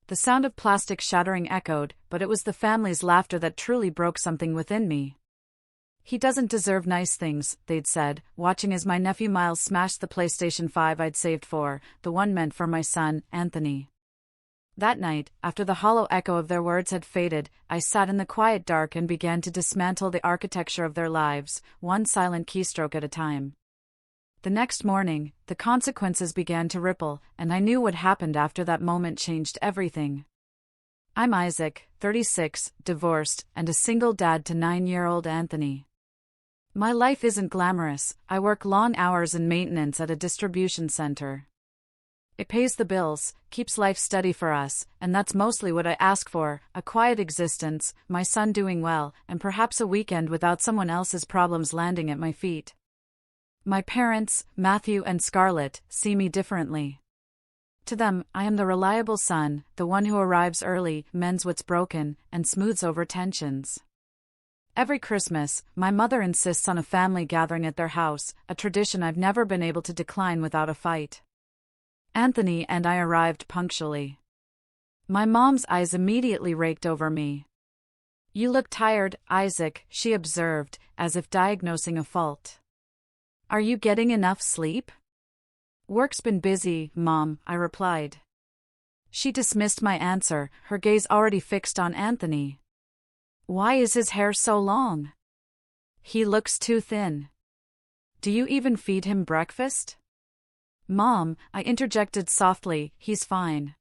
The sound of plastic shattering echoed, but it was the family's laughter that truly broke something within me. "He doesn't deserve nice things," they'd said, watching as my nephew Miles smashed the PlayStation 5 I'd saved for, the one meant for my son, Anthony. That night, after the hollow echo of their words had faded, I sat in the quiet dark and began to dismantle the architecture of their lives, one silent keystroke at a time. The next morning, the consequences began to ripple, and I knew what happened after that moment changed everything. I'm Isaac, 36, divorced, and a single dad to 9-year-old Anthony. My life isn't glamorous. I work long hours in maintenance at a distribution center. It pays the bills, keeps life steady for us, and that's mostly what I ask for: a quiet existence, my son doing well, and perhaps a weekend without someone else's problems landing at my feet. My parents, Matthew and Scarlett, see me differently. To them, I am the reliable son, the one who arrives early, mends what's broken, and smooths over tensions. Every Christmas, my mother insists on a family gathering at their house, a tradition I've never been able to decline without a fight. Anthony and I arrived punctually. My mom's eyes immediately raked over me. "You look tired, Isaac," she observed, as if diagnosing a fault. "Are you getting enough sleep?" "Work's been busy, Mom," I replied. She dismissed my answer, her gaze already fixed on Anthony. "Why is his hair so long?" "He looks too thin." "Do you even feed him breakfast?" "Mom," I interjected softly, "he's fine."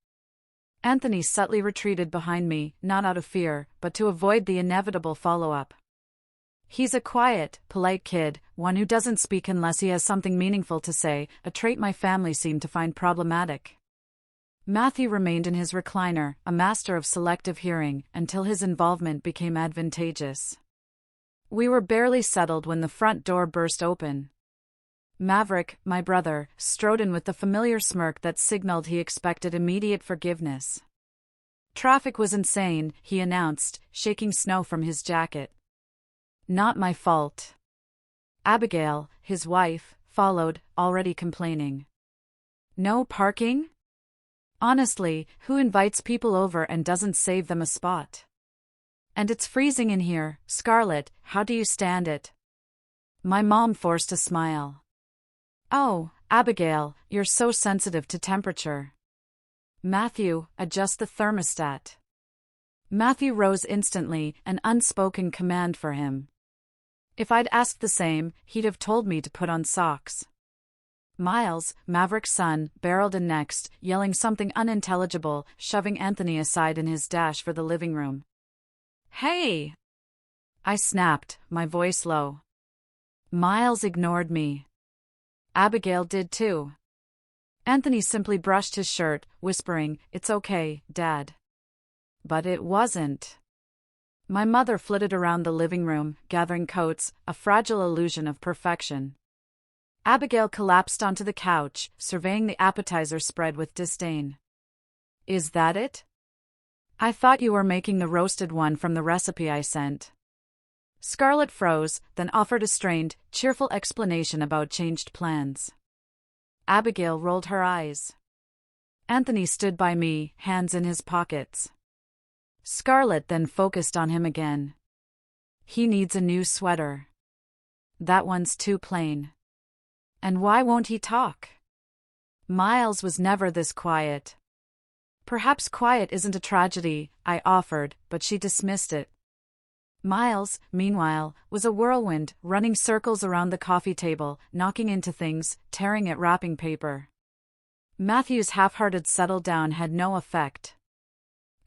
Anthony subtly retreated behind me, not out of fear, but to avoid the inevitable follow-up. "He's a quiet, polite kid, one who doesn't speak unless he has something meaningful to say, a trait my family seemed to find problematic." Matthew remained in his recliner, a master of selective hearing, until his involvement became advantageous. We were barely settled when the front door burst open. Maverick, my brother, strode in with the familiar smirk that signaled he expected immediate forgiveness. "Traffic was insane," he announced, shaking snow from his jacket. "Not my fault." Abigail, his wife, followed, already complaining. "No parking?" "Honestly, who invites people over and doesn't save them a spot?" "And it's freezing in here, Scarlett, how do you stand it?" My mom forced a smile. "Oh, Abigail, you're so sensitive to temperature." "Matthew, adjust the thermostat." Matthew rose instantly, an unspoken command for him. If I'd asked the same, he'd have told me to put on socks. Miles, Maverick's son, barreled in next, yelling something unintelligible, shoving Anthony aside in his dash for the living room. "Hey!" I snapped, my voice low. Miles ignored me. Abigail did too. Anthony simply brushed his shirt, whispering, "It's okay, Dad." But it wasn't. My mother flitted around the living room, gathering coats, a fragile illusion of perfection. Abigail collapsed onto the couch, surveying the appetizer spread with disdain. "Is that it? I thought you were making the roasted one from the recipe I sent." Scarlett froze, then offered a strained, cheerful explanation about changed plans. Abigail rolled her eyes. Anthony stood by me, hands in his pockets. Scarlett then focused on him again. "He needs a new sweater. That one's too plain." "And why won't he talk?" "Miles was never this quiet." "Perhaps quiet isn't a tragedy," I offered, but she dismissed it. Miles, meanwhile, was a whirlwind, running circles around the coffee table, knocking into things, tearing at wrapping paper. Matthew's half-hearted settle down had no effect.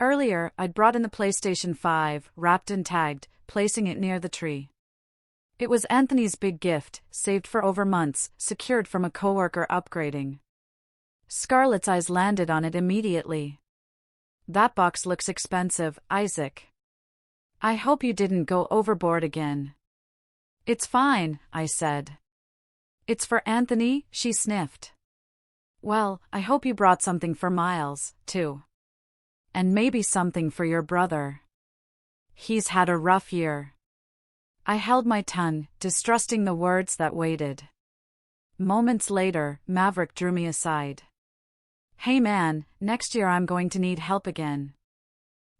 Earlier, I'd brought in the PlayStation 5, wrapped and tagged, placing it near the tree. It was Anthony's big gift, saved for over months, secured from a coworker upgrading. Scarlett's eyes landed on it immediately. "That box looks expensive, Isaac. I hope you didn't go overboard again." "It's fine," I said. "It's for Anthony," she sniffed. "Well, I hope you brought something for Miles, too. And maybe something for your brother. He's had a rough year." I held my tongue, distrusting the words that waited. Moments later, Maverick drew me aside. Hey man, next year I'm going to need help again.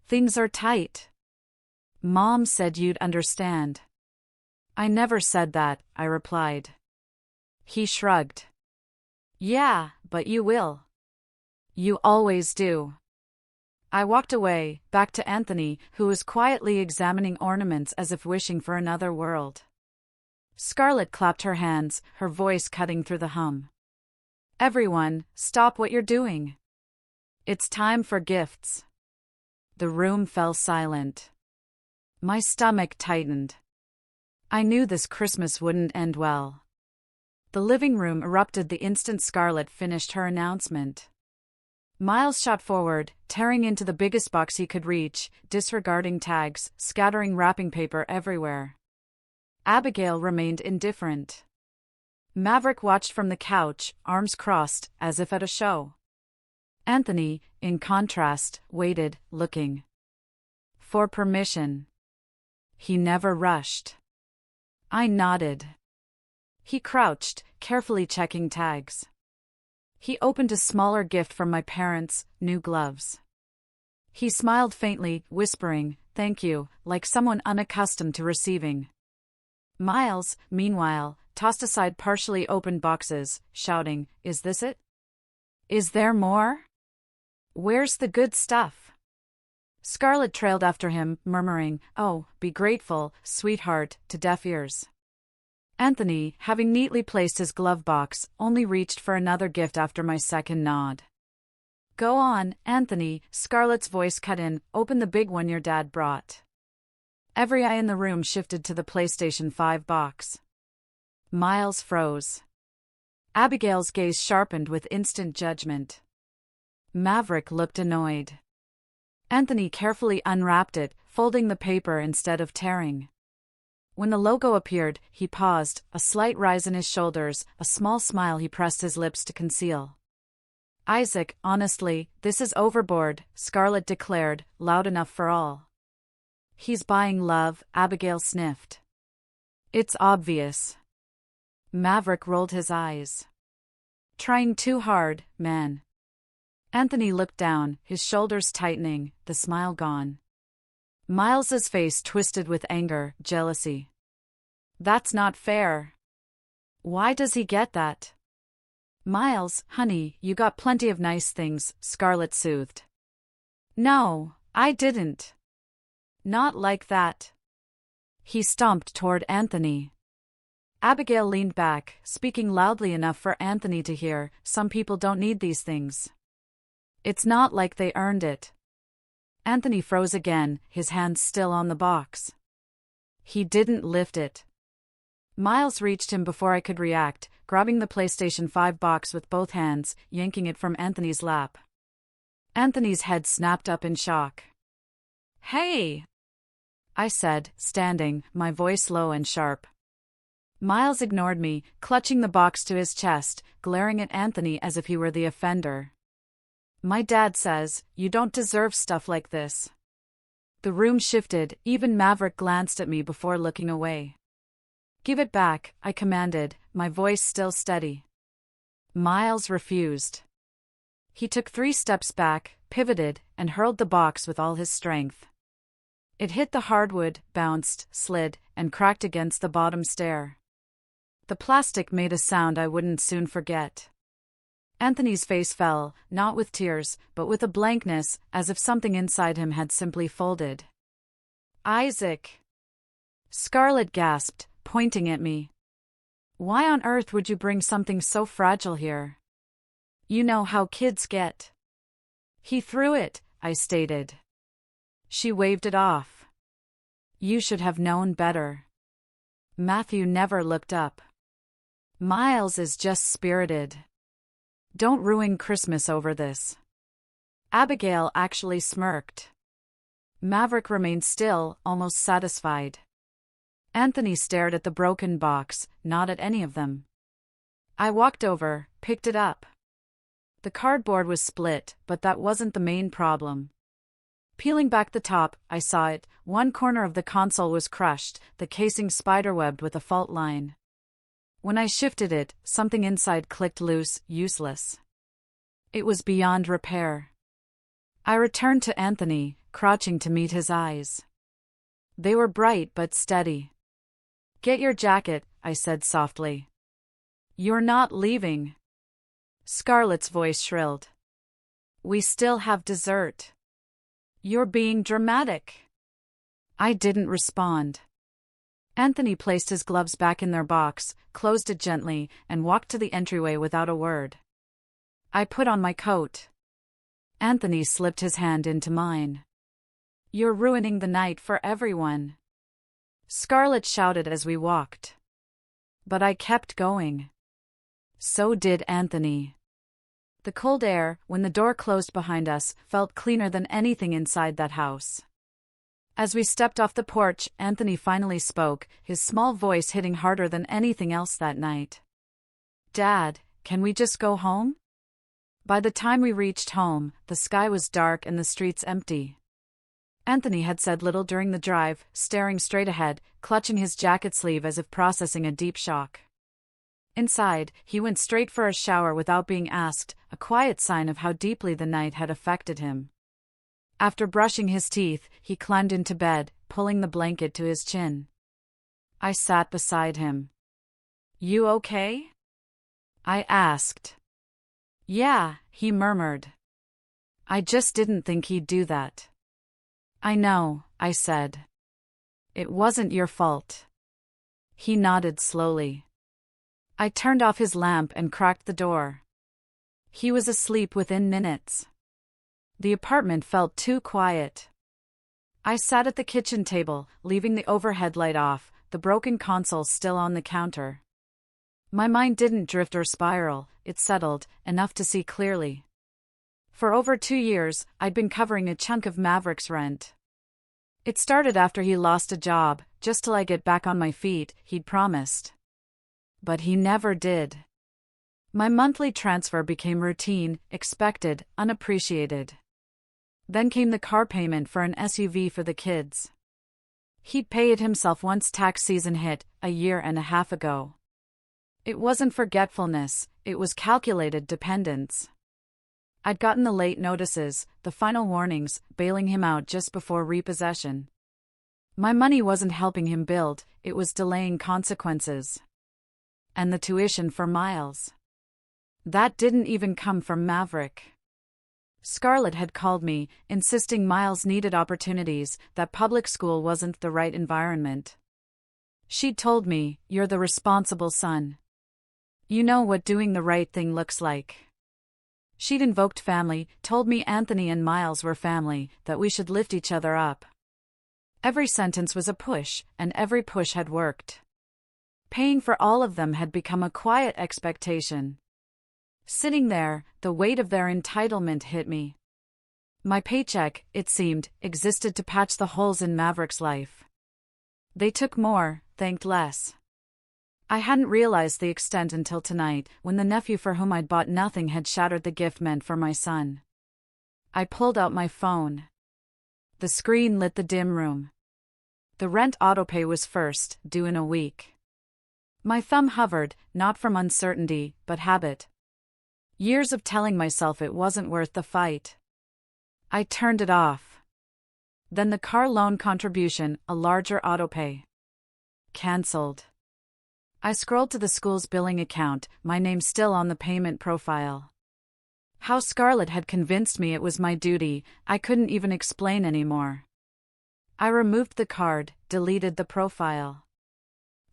Things are tight. Mom said you'd understand. I never said that, I replied. He shrugged. Yeah, but you will. You always do. I walked away, back to Anthony, who was quietly examining ornaments as if wishing for another world. Scarlett clapped her hands, her voice cutting through the hum. Everyone, stop what you're doing. It's time for gifts. The room fell silent. My stomach tightened. I knew this Christmas wouldn't end well. The living room erupted the instant Scarlett finished her announcement. Miles shot forward, tearing into the biggest box he could reach, disregarding tags, scattering wrapping paper everywhere. Abigail remained indifferent. Maverick watched from the couch, arms crossed, as if at a show. Anthony, in contrast, waited, looking for permission. He never rushed. I nodded. He crouched, carefully checking tags. He opened a smaller gift from my parents, new gloves. He smiled faintly, whispering, "Thank you," like someone unaccustomed to receiving. Miles, meanwhile, tossed aside partially opened boxes, shouting, "Is this it? Is there more? Where's the good stuff?" Scarlett trailed after him, murmuring, "Oh, be grateful, sweetheart," to deaf ears. Anthony, having neatly placed his glove box, only reached for another gift after my second nod. "Go on, Anthony," Scarlett's voice cut in, "open the big one your dad brought." Every eye in the room shifted to the PlayStation 5 box. Miles froze. Abigail's gaze sharpened with instant judgment. Maverick looked annoyed. Anthony carefully unwrapped it, folding the paper instead of tearing. When the logo appeared, he paused, a slight rise in his shoulders, a small smile he pressed his lips to conceal. "Isaac, honestly, this is overboard," Scarlett declared, loud enough for all. "He's buying love," Abigail sniffed. "It's obvious." Maverick rolled his eyes. "Trying too hard, man." Anthony looked down, his shoulders tightening, the smile gone. Miles's face twisted with anger, jealousy. "That's not fair. Why does he get that?" "Miles, honey, you got plenty of nice things," Scarlett soothed. "No, I didn't. Not like that." He stomped toward Anthony. Abigail leaned back, speaking loudly enough for Anthony to hear, "Some people don't need these things. It's not like they earned it." Anthony froze again, his hands still on the box. He didn't lift it. Miles reached him before I could react, grabbing the PlayStation 5 box with both hands, yanking it from Anthony's lap. Anthony's head snapped up in shock. "Hey!" I said, standing, my voice low and sharp. Miles ignored me, clutching the box to his chest, glaring at Anthony as if he were the offender. "My dad says, you don't deserve stuff like this." The room shifted, even Maverick glanced at me before looking away. "Give it back," I commanded, my voice still steady. Miles refused. He took 3 steps back, pivoted, and hurled the box with all his strength. It hit the hardwood, bounced, slid, and cracked against the bottom stair. The plastic made a sound I wouldn't soon forget. Anthony's face fell, not with tears, but with a blankness, as if something inside him had simply folded. "Isaac!" Scarlett gasped, pointing at me. "Why on earth would you bring something so fragile here? You know how kids get." "He threw it," I stated. She waved it off. "You should have known better." Matthew never looked up. "Miles is just spirited. Don't ruin Christmas over this." Abigail actually smirked. Maverick remained still, almost satisfied. Anthony stared at the broken box, not at any of them. I walked over, picked it up. The cardboard was split, but that wasn't the main problem. Peeling back the top, I saw it. One corner of the console was crushed, the casing spiderwebbed with a fault line. When I shifted it, something inside clicked loose, useless. It was beyond repair. I returned to Anthony, crouching to meet his eyes. They were bright but steady. "Get your jacket," I said softly. "You're not leaving." Scarlett's voice shrilled. "We still have dessert." "You're being dramatic." I didn't respond. Anthony placed his gloves back in their box, closed it gently, and walked to the entryway without a word. I put on my coat. Anthony slipped his hand into mine. "You're ruining the night for everyone," Scarlett shouted as we walked. But I kept going. So did Anthony. The cold air, when the door closed behind us, felt cleaner than anything inside that house. As we stepped off the porch, Anthony finally spoke, his small voice hitting harder than anything else that night. "Dad, can we just go home?" By the time we reached home, the sky was dark and the streets empty. Anthony had said little during the drive, staring straight ahead, clutching his jacket sleeve as if processing a deep shock. Inside, he went straight for a shower without being asked, a quiet sign of how deeply the night had affected him. After brushing his teeth, he climbed into bed, pulling the blanket to his chin. I sat beside him. "You okay?" I asked. "Yeah," he murmured. "I just didn't think he'd do that." "I know," I said. "It wasn't your fault." He nodded slowly. I turned off his lamp and cracked the door. He was asleep within minutes. The apartment felt too quiet. I sat at the kitchen table, leaving the overhead light off, the broken console still on the counter. My mind didn't drift or spiral, it settled, enough to see clearly. For over 2 years, I'd been covering a chunk of Maverick's rent. It started after he lost a job, just till I get back on my feet, he'd promised. But he never did. My monthly transfer became routine, expected, unappreciated. Then came the car payment for an SUV for the kids. He'd pay it himself once tax season hit, a year and a half ago. It wasn't forgetfulness, it was calculated dependence. I'd gotten the late notices, the final warnings, bailing him out just before repossession. My money wasn't helping him build, it was delaying consequences. And the tuition for Miles. That didn't even come from Maverick. Scarlett had called me, insisting Miles needed opportunities, that public school wasn't the right environment. She'd told me, "You're the responsible son. You know what doing the right thing looks like." She'd invoked family, told me Anthony and Miles were family, that we should lift each other up. Every sentence was a push, and every push had worked. Paying for all of them had become a quiet expectation. Sitting there, the weight of their entitlement hit me. My paycheck, it seemed, existed to patch the holes in Maverick's life. They took more, thanked less. I hadn't realized the extent until tonight, when the nephew for whom I'd bought nothing had shattered the gift meant for my son. I pulled out my phone. The screen lit the dim room. The rent autopay was first, due in a week. My thumb hovered, not from uncertainty, but habit. Years of telling myself it wasn't worth the fight. I turned it off. Then the car loan contribution, a larger autopay. Cancelled. I scrolled to the school's billing account, my name still on the payment profile. How Scarlett had convinced me it was my duty, I couldn't even explain anymore. I removed the card, deleted the profile.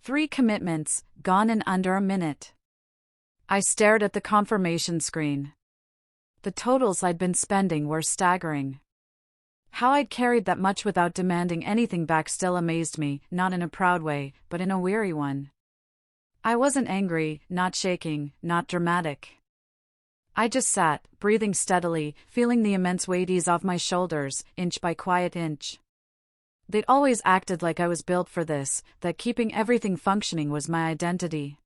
3 commitments, gone in under a minute. I stared at the confirmation screen. The totals I'd been spending were staggering. How I'd carried that much without demanding anything back still amazed me, not in a proud way, but in a weary one. I wasn't angry, not shaking, not dramatic. I just sat, breathing steadily, feeling the immense weight ease off my shoulders, inch by quiet inch. They'd always acted like I was built for this, that keeping everything functioning was my identity.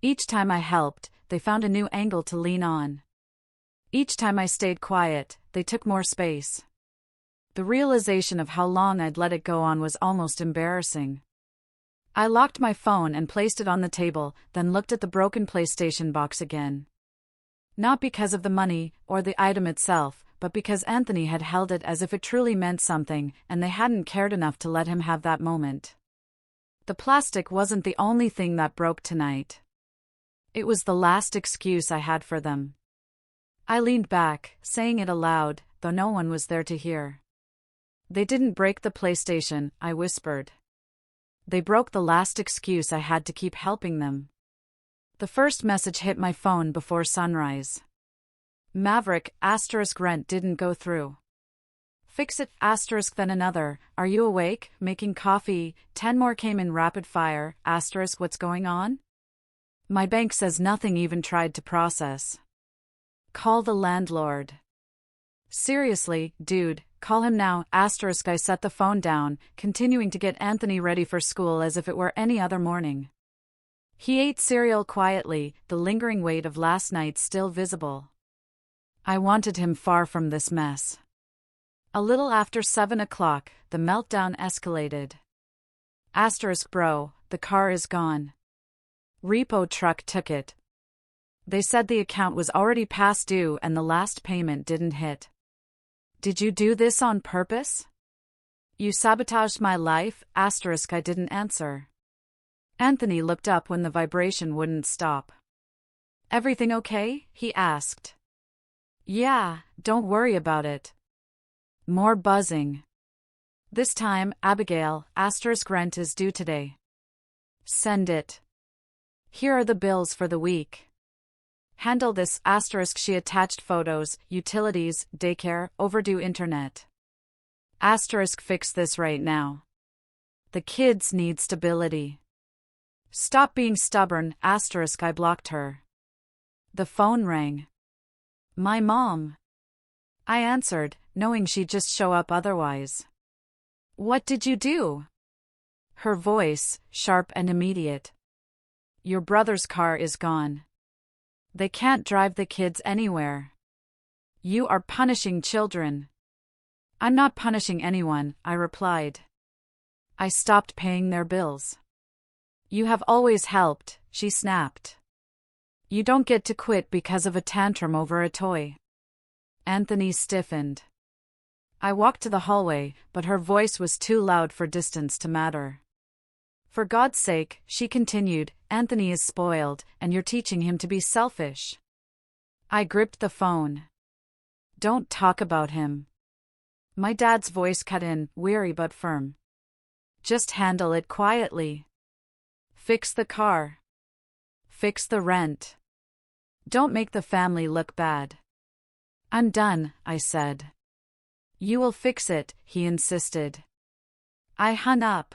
Each time I helped, they found a new angle to lean on. Each time I stayed quiet, they took more space. The realization of how long I'd let it go on was almost embarrassing. I locked my phone and placed it on the table, then looked at the broken PlayStation box again. Not because of the money or the item itself, but because Anthony had held it as if it truly meant something, and they hadn't cared enough to let him have that moment. The plastic wasn't the only thing that broke tonight. It was the last excuse I had for them. I leaned back, saying it aloud, though no one was there to hear. They didn't break the PlayStation, I whispered. They broke the last excuse I had to keep helping them. The first message hit my phone before sunrise. Maverick, *rent didn't go through. Fix it, *, then another, are you awake, making coffee, 10 more came in rapid fire, *, what's going on? My bank says nothing even tried to process. Call the landlord. Seriously, dude, call him now, *. I set the phone down, continuing to get Anthony ready for school as if it were any other morning. He ate cereal quietly, the lingering weight of last night still visible. I wanted him far from this mess. A little after 7 o'clock, the meltdown escalated. Bro, the car is gone. Repo truck took it. They said the account was already past due and the last payment didn't hit. Did you do this on purpose? You sabotaged my life, *. I didn't answer. Anthony looked up when the vibration wouldn't stop. Everything okay? He asked. Yeah, don't worry about it. More buzzing. This time, Abigail, * rent is due today. Send it. Here are the bills for the week. Handle this, *. She attached photos, utilities, daycare, overdue internet. * Fix this right now. The kids need stability. Stop being stubborn, *. I blocked her. The phone rang. My mom. I answered, knowing she'd just show up otherwise. What did you do? Her voice, sharp and immediate. Your brother's car is gone. They can't drive the kids anywhere. You are punishing children. I'm not punishing anyone, I replied. I stopped paying their bills. You have always helped, she snapped. You don't get to quit because of a tantrum over a toy. Anthony stiffened. I walked to the hallway, but her voice was too loud for distance to matter. For God's sake, she continued, Anthony is spoiled, and you're teaching him to be selfish. I gripped the phone. Don't talk about him. My dad's voice cut in, weary but firm. Just handle it quietly. Fix the car. Fix the rent. Don't make the family look bad. I'm done, I said. You will fix it, he insisted. I hung up.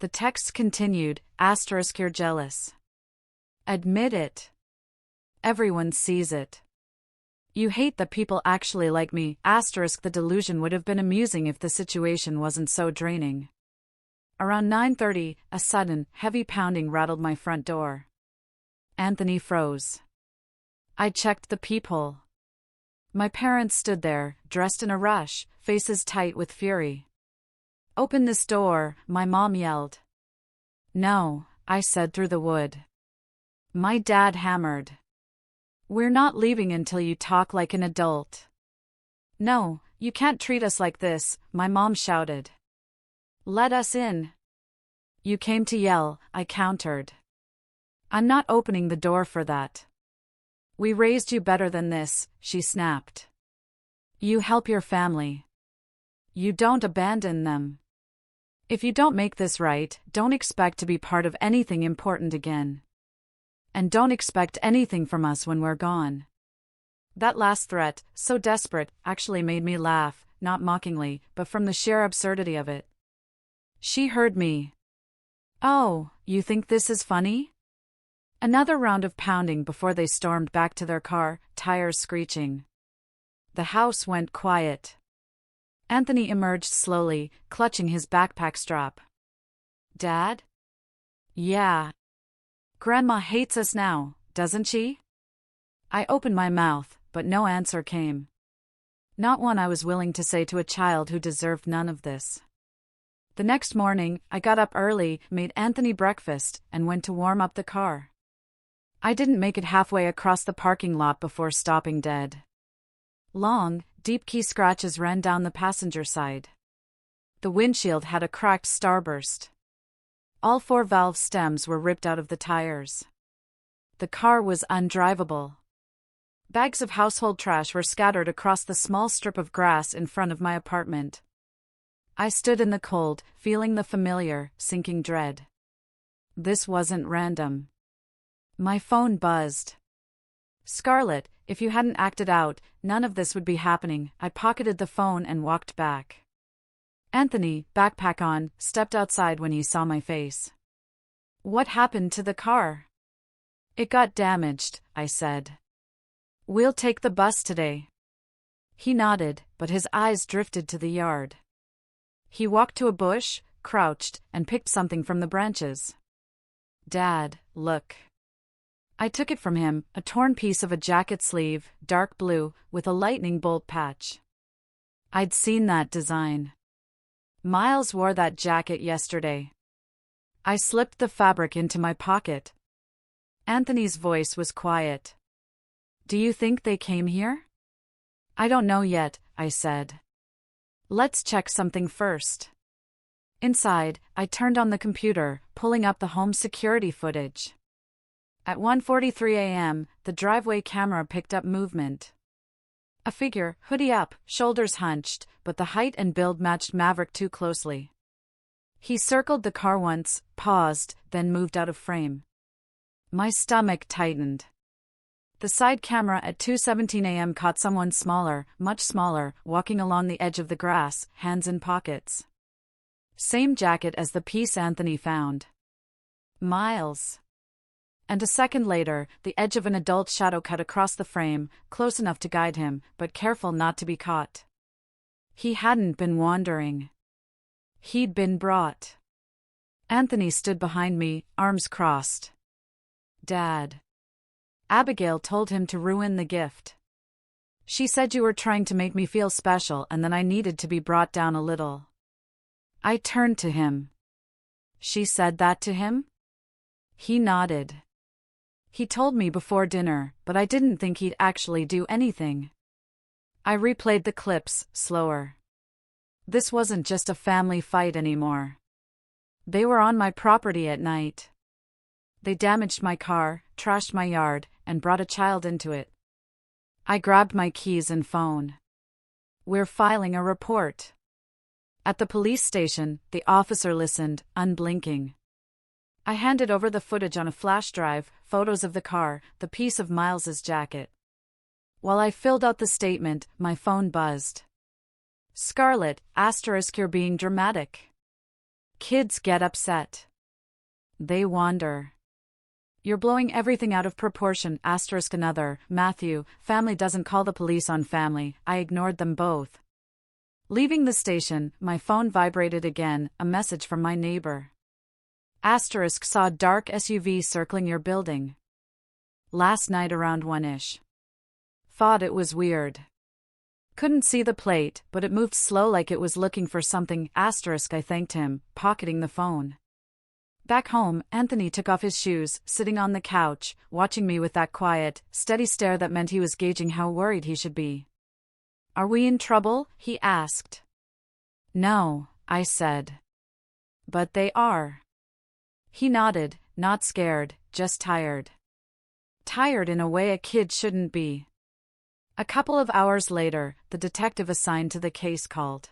The text continued, * you're jealous. Admit it. Everyone sees it. You hate that people actually like me, * the delusion would have been amusing if the situation wasn't so draining. Around 9:30, a sudden, heavy pounding rattled my front door. Anthony froze. I checked the peephole. My parents stood there, dressed in a rush, faces tight with fury. Open this door, my mom yelled. No, I said through the wood. My dad hammered. We're not leaving until you talk like an adult. No, you can't treat us like this, my mom shouted. Let us in. You came to yell, I countered. I'm not opening the door for that. We raised you better than this, she snapped. You help your family. You don't abandon them. If you don't make this right, don't expect to be part of anything important again. And don't expect anything from us when we're gone. That last threat, so desperate, actually made me laugh, not mockingly, but from the sheer absurdity of it. She heard me. Oh, you think this is funny? Another round of pounding before they stormed back to their car, tires screeching. The house went quiet. Anthony emerged slowly, clutching his backpack strap. Dad? Yeah. Grandma hates us now, doesn't she? I opened my mouth, but no answer came. Not one I was willing to say to a child who deserved none of this. The next morning, I got up early, made Anthony breakfast, and went to warm up the car. I didn't make it halfway across the parking lot before stopping dead. Long, deep key scratches ran down the passenger side. The windshield had a cracked starburst. All 4 valve stems were ripped out of the tires. The car was undrivable. Bags of household trash were scattered across the small strip of grass in front of my apartment. I stood in the cold, feeling the familiar, sinking dread. This wasn't random. My phone buzzed. Scarlett, if you hadn't acted out, none of this would be happening. I pocketed the phone and walked back. Anthony, backpack on, stepped outside when he saw my face. What happened to the car? It got damaged, I said. We'll take the bus today. He nodded, but his eyes drifted to the yard. He walked to a bush, crouched, and picked something from the branches. Dad, look. I took it from him, a torn piece of a jacket sleeve, dark blue, with a lightning bolt patch. I'd seen that design. Miles wore that jacket yesterday. I slipped the fabric into my pocket. Anthony's voice was quiet. Do you think they came here? I don't know yet, I said. Let's check something first. Inside, I turned on the computer, pulling up the home security footage. At 1:43 a.m., the driveway camera picked up movement. A figure, hoodie up, shoulders hunched, but the height and build matched Maverick too closely. He circled the car once, paused, then moved out of frame. My stomach tightened. The side camera at 2:17 a.m. caught someone smaller, much smaller, walking along the edge of the grass, hands in pockets. Same jacket as the piece Anthony found. Miles. And a second later, the edge of an adult's shadow cut across the frame, close enough to guide him, but careful not to be caught. He hadn't been wandering. He'd been brought. Anthony stood behind me, arms crossed. Dad. Abigail told him to ruin the gift. She said you were trying to make me feel special and then I needed to be brought down a little. I turned to him. She said that to him? He nodded. He told me before dinner, but I didn't think he'd actually do anything. I replayed the clips, slower. This wasn't just a family fight anymore. They were on my property at night. They damaged my car, trashed my yard, and brought a child into it. I grabbed my keys and phone. We're filing a report. At the police station, the officer listened, unblinking. I handed over the footage on a flash drive, photos of the car, the piece of Miles's jacket. While I filled out the statement, my phone buzzed. Scarlett, * you're being dramatic. Kids get upset. They wander. You're blowing everything out of proportion, * another, Matthew, family doesn't call the police on family, I ignored them both. Leaving the station, my phone vibrated again, a message from my neighbor. * saw dark SUV circling your building. Last night around 1-ish. Thought it was weird. Couldn't see the plate, but it moved slow like it was looking for something, *. I thanked him, pocketing the phone. Back home, Anthony took off his shoes, sitting on the couch, watching me with that quiet, steady stare that meant he was gauging how worried he should be. Are we in trouble? He asked. No, I said. But they are. He nodded, not scared, just tired. Tired in a way a kid shouldn't be. A couple of hours later, the detective assigned to the case called.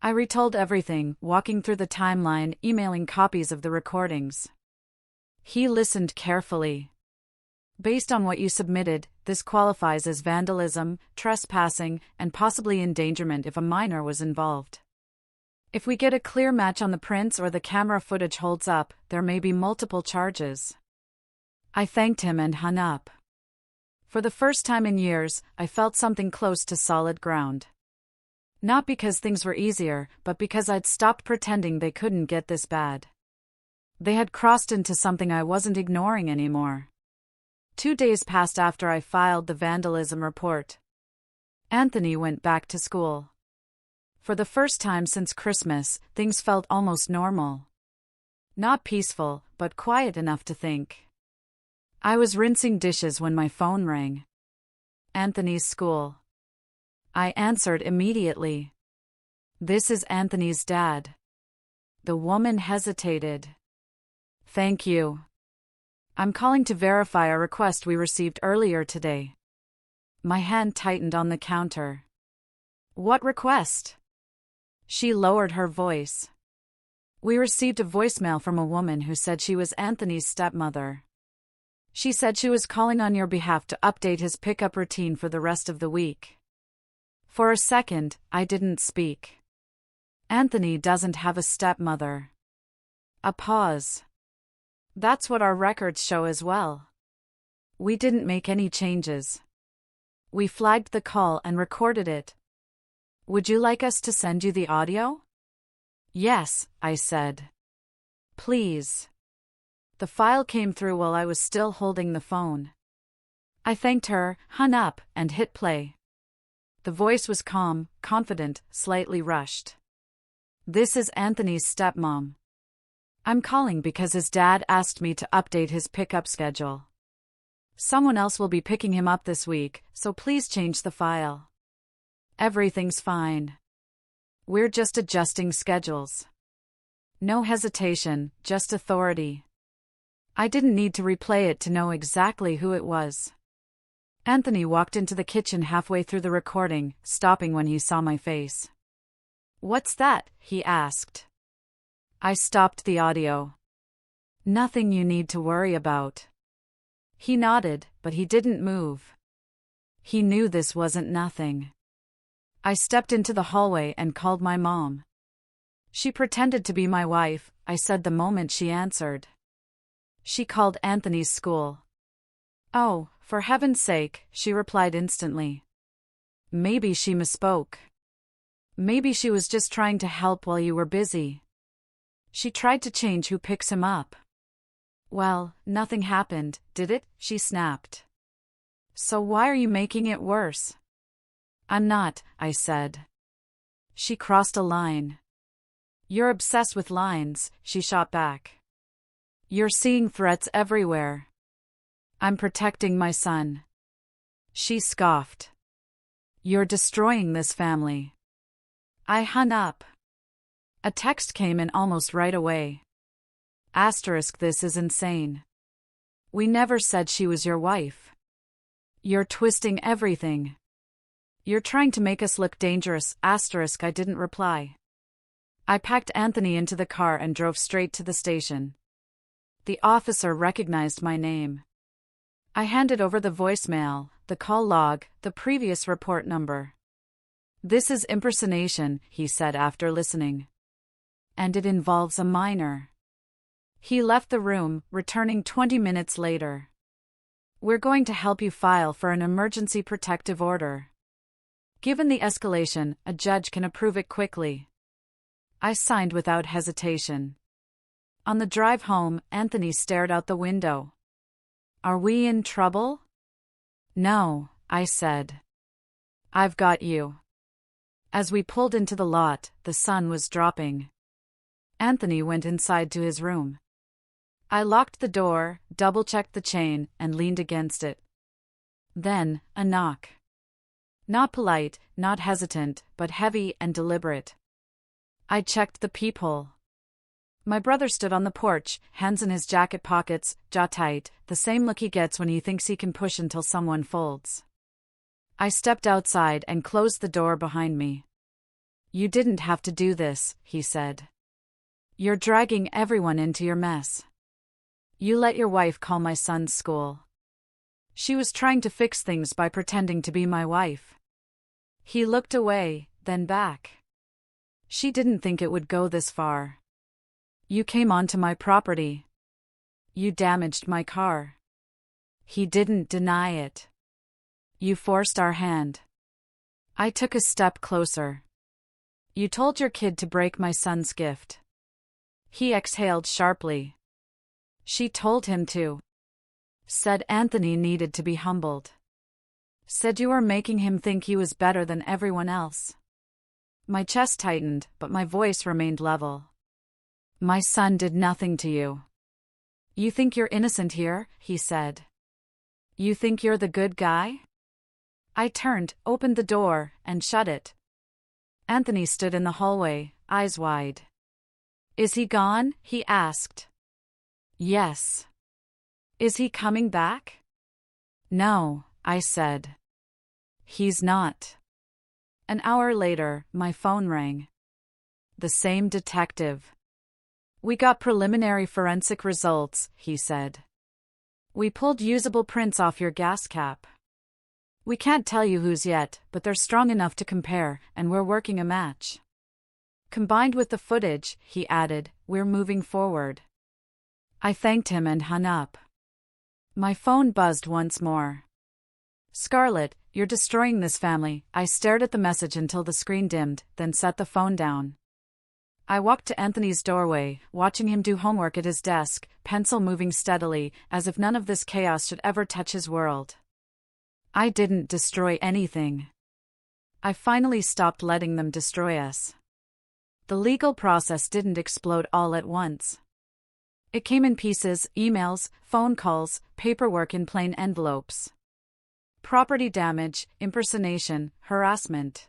I retold everything, walking through the timeline, emailing copies of the recordings. He listened carefully. Based on what you submitted, this qualifies as vandalism, trespassing, and possibly endangerment if a minor was involved. If we get a clear match on the prints or the camera footage holds up, there may be multiple charges. I thanked him and hung up. For the first time in years, I felt something close to solid ground. Not because things were easier, but because I'd stopped pretending they couldn't get this bad. They had crossed into something I wasn't ignoring anymore. 2 days passed after I filed the vandalism report. Anthony went back to school. For the first time since Christmas, things felt almost normal. Not peaceful, but quiet enough to think. I was rinsing dishes when my phone rang. Anthony's school. I answered immediately. This is Anthony's dad. The woman hesitated. Thank you. I'm calling to verify a request we received earlier today. My hand tightened on the counter. What request? She lowered her voice. We received a voicemail from a woman who said she was Anthony's stepmother. She said she was calling on your behalf to update his pickup routine for the rest of the week. For a second, I didn't speak. Anthony doesn't have a stepmother. A pause. That's what our records show as well. We didn't make any changes. We flagged the call and recorded it. Would you like us to send you the audio? Yes, I said. Please. The file came through while I was still holding the phone. I thanked her, hung up, and hit play. The voice was calm, confident, slightly rushed. This is Anthony's stepmom. I'm calling because his dad asked me to update his pickup schedule. Someone else will be picking him up this week, so please change the file. Everything's fine. We're just adjusting schedules. No hesitation, just authority. I didn't need to replay it to know exactly who it was. Anthony walked into the kitchen halfway through the recording, stopping when he saw my face. What's that? He asked. I stopped the audio. Nothing you need to worry about. He nodded, but he didn't move. He knew this wasn't nothing. I stepped into the hallway and called my mom. She pretended to be my wife, I said the moment she answered. She called Anthony's school. Oh, for heaven's sake, she replied instantly. Maybe she misspoke. Maybe she was just trying to help while you were busy. She tried to change who picks him up. Well, nothing happened, did it? She snapped. So why are you making it worse? I'm not, I said. She crossed a line. You're obsessed with lines, she shot back. You're seeing threats everywhere. I'm protecting my son. She scoffed. You're destroying this family. I hung up. A text came in almost right away. Asterisk, this is insane. We never said she was your wife. You're twisting everything. You're trying to make us look dangerous. Asterisk, I didn't reply. I packed Anthony into the car and drove straight to the station. The officer recognized my name. I handed over the voicemail, the call log, the previous report number. This is impersonation, he said after listening. And it involves a minor. He left the room, returning 20 minutes later. We're going to help you file for an emergency protective order. Given the escalation, a judge can approve it quickly. I signed without hesitation. On the drive home, Anthony stared out the window. Are we in trouble? No, I said. I've got you. As we pulled into the lot, the sun was dropping. Anthony went inside to his room. I locked the door, double-checked the chain, and leaned against it. Then, a knock. Not polite, not hesitant, but heavy and deliberate. I checked the peephole. My brother stood on the porch, hands in his jacket pockets, jaw tight, the same look he gets when he thinks he can push until someone folds. I stepped outside and closed the door behind me. You didn't have to do this, he said. You're dragging everyone into your mess. You let your wife call my son's school. She was trying to fix things by pretending to be my wife. He looked away, then back. She didn't think it would go this far. You came onto my property. You damaged my car. He didn't deny it. You forced our hand. I took a step closer. You told your kid to break my son's gift. He exhaled sharply. She told him to. Said Anthony needed to be humbled. Said you were making him think he was better than everyone else. My chest tightened, but my voice remained level. My son did nothing to you. You think you're innocent here, he said. You think you're the good guy? I turned, opened the door, and shut it. Anthony stood in the hallway, eyes wide. Is he gone? He asked. Yes. Is he coming back? No, I said. He's not. An hour later, my phone rang. The same detective. We got preliminary forensic results, he said. We pulled usable prints off your gas cap. We can't tell you whose yet, but they're strong enough to compare, and we're working a match. Combined with the footage, he added, we're moving forward. I thanked him and hung up. My phone buzzed once more. Scarlett, you're destroying this family. I stared at the message until the screen dimmed, then set the phone down. I walked to Anthony's doorway, watching him do homework at his desk, pencil moving steadily, as if none of this chaos should ever touch his world. I didn't destroy anything. I finally stopped letting them destroy us. The legal process didn't explode all at once. It came in pieces, emails, phone calls, paperwork in plain envelopes. Property damage, impersonation, harassment.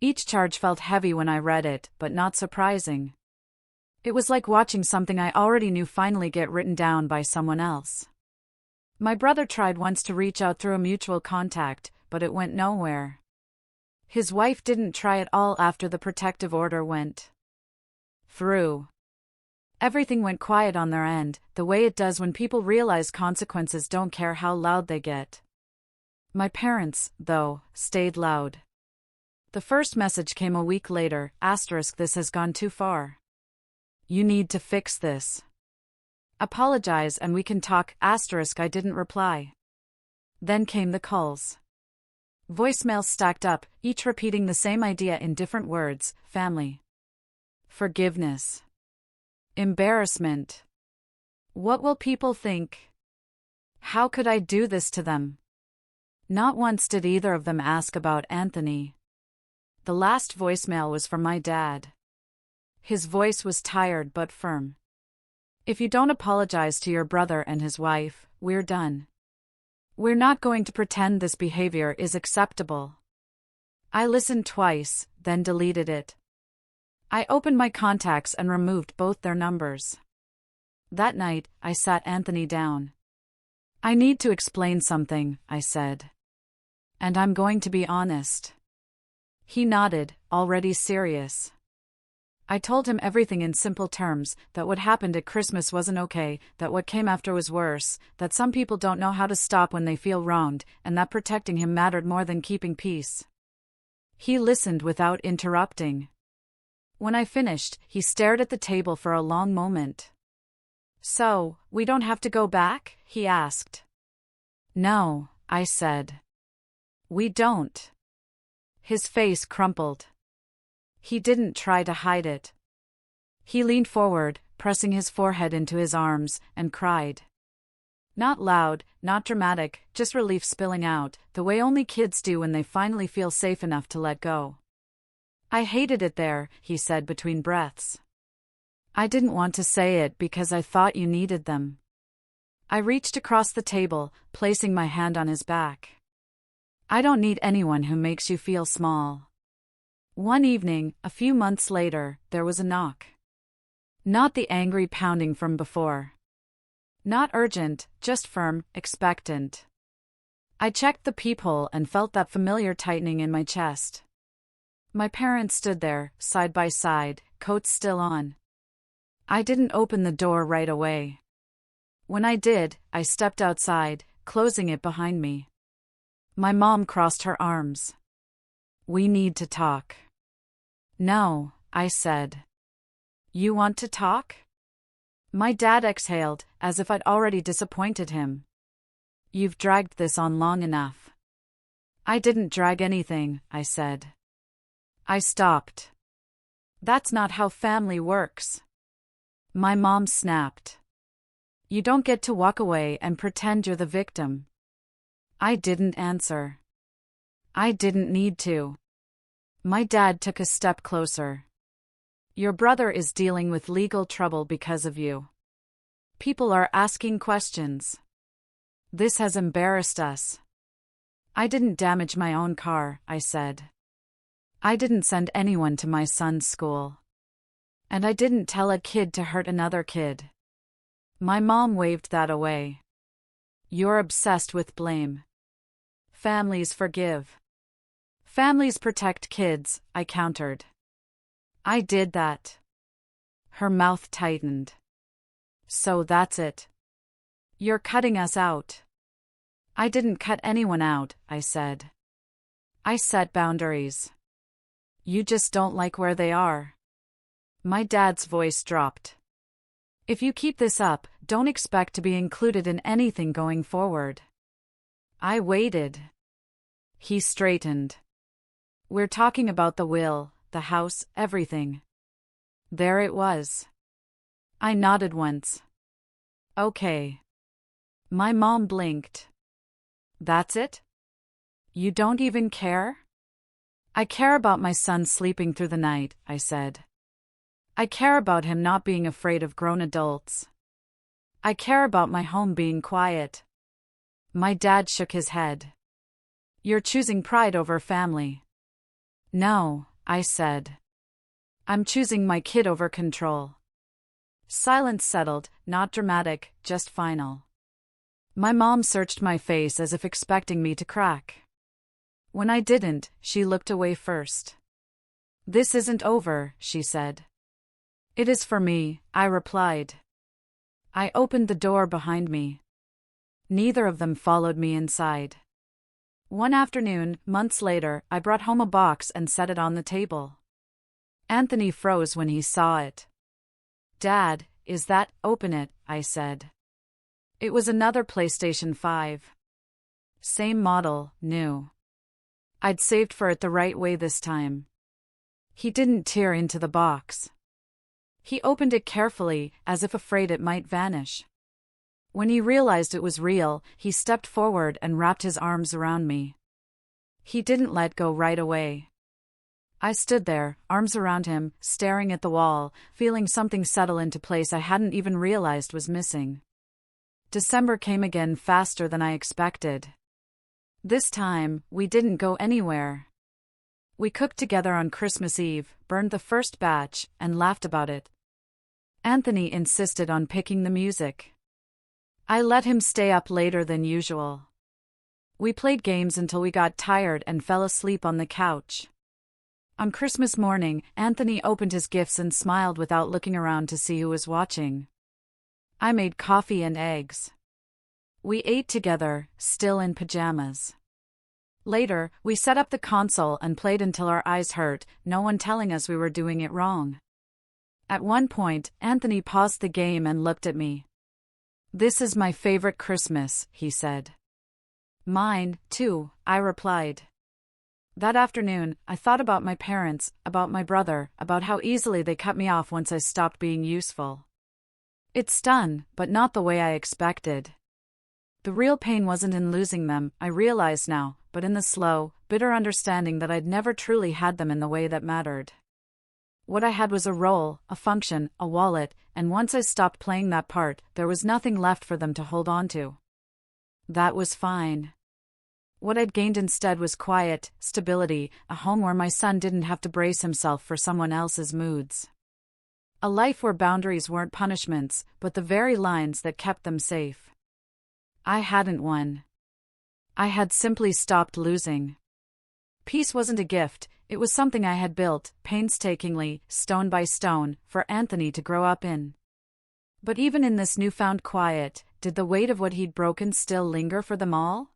Each charge felt heavy when I read it, but not surprising. It was like watching something I already knew finally get written down by someone else. My brother tried once to reach out through a mutual contact, but it went nowhere. His wife didn't try at all after the protective order went through. Everything went quiet on their end, the way it does when people realize consequences don't care how loud they get. My parents, though, stayed loud. The first message came a week later, *, this has gone too far. You need to fix this. Apologize and we can talk, *, I didn't reply. Then came the calls. Voicemails stacked up, each repeating the same idea in different words: family. Forgiveness. Embarrassment. What will people think? How could I do this to them? Not once did either of them ask about Anthony. The last voicemail was from my dad. His voice was tired but firm. If you don't apologize to your brother and his wife, we're done. We're not going to pretend this behavior is acceptable. I listened twice, then deleted it. I opened my contacts and removed both their numbers. That night, I sat Anthony down. I need to explain something, I said. And I'm going to be honest. He nodded, already serious. I told him everything in simple terms, that what happened at Christmas wasn't okay, that what came after was worse, that some people don't know how to stop when they feel wronged, and that protecting him mattered more than keeping peace. He listened without interrupting. When I finished, he stared at the table for a long moment. So, we don't have to go back? He asked. No, I said. We don't. His face crumpled. He didn't try to hide it. He leaned forward, pressing his forehead into his arms, and cried. Not loud, not dramatic, just relief spilling out, the way only kids do when they finally feel safe enough to let go. I hated it there, he said between breaths. I didn't want to say it because I thought you needed them. I reached across the table, placing my hand on his back. I don't need anyone who makes you feel small. One evening, a few months later, there was a knock. Not the angry pounding from before. Not urgent, just firm, expectant. I checked the peephole and felt that familiar tightening in my chest. My parents stood there, side by side, coats still on. I didn't open the door right away. When I did, I stepped outside, closing it behind me. My mom crossed her arms. We need to talk. No, I said. You want to talk? My dad exhaled, as if I'd already disappointed him. You've dragged this on long enough. I didn't drag anything, I said. I stopped. That's not how family works. My mom snapped. You don't get to walk away and pretend you're the victim. I didn't answer. I didn't need to. My dad took a step closer. Your brother is dealing with legal trouble because of you. People are asking questions. This has embarrassed us. I didn't damage my own car, I said. I didn't send anyone to my son's school. And I didn't tell a kid to hurt another kid. My mom waved that away. You're obsessed with blame. Families forgive. Families protect kids, I countered. I did that. Her mouth tightened. So that's it. You're cutting us out. I didn't cut anyone out, I said. I set boundaries. You just don't like where they are. My dad's voice dropped. If you keep this up, don't expect to be included in anything going forward. I waited. He straightened. We're talking about the will, the house, everything. There it was. I nodded once. Okay. My mom blinked. That's it? You don't even care? I care about my son sleeping through the night, I said. I care about him not being afraid of grown adults. I care about my home being quiet. My dad shook his head. You're choosing pride over family. No, I said. I'm choosing my kid over control. Silence settled, not dramatic, just final. My mom searched my face as if expecting me to crack. When I didn't, she looked away first. This isn't over, she said. It is for me, I replied. I opened the door behind me. Neither of them followed me inside. One afternoon, months later, I brought home a box and set it on the table. Anthony froze when he saw it. Dad, is that? Open it, I said. It was another PlayStation 5. Same model, new. I'd saved for it the right way this time. He didn't tear into the box. He opened it carefully, as if afraid it might vanish. When he realized it was real, he stepped forward and wrapped his arms around me. He didn't let go right away. I stood there, arms around him, staring at the wall, feeling something settle into place I hadn't even realized was missing. December came again faster than I expected. This time, we didn't go anywhere. We cooked together on Christmas Eve, burned the first batch, and laughed about it. Anthony insisted on picking the music. I let him stay up later than usual. We played games until we got tired and fell asleep on the couch. On Christmas morning, Anthony opened his gifts and smiled without looking around to see who was watching. I made coffee and eggs. We ate together, still in pajamas. Later, we set up the console and played until our eyes hurt, no one telling us we were doing it wrong. At one point, Anthony paused the game and looked at me. This is my favorite Christmas, he said. Mine, too, I replied. That afternoon, I thought about my parents, about my brother, about how easily they cut me off once I stopped being useful. It stung, but not the way I expected. The real pain wasn't in losing them, I realize now, but in the slow, bitter understanding that I'd never truly had them in the way that mattered. What I had was a role, a function, a wallet, and once I stopped playing that part, there was nothing left for them to hold on to. That was fine. What I'd gained instead was quiet, stability, a home where my son didn't have to brace himself for someone else's moods. A life where boundaries weren't punishments, but the very lines that kept them safe. I hadn't won. I had simply stopped losing. Peace wasn't a gift, it was something I had built, painstakingly, stone by stone, for Anthony to grow up in. But even in this newfound quiet, did the weight of what he'd broken still linger for them all?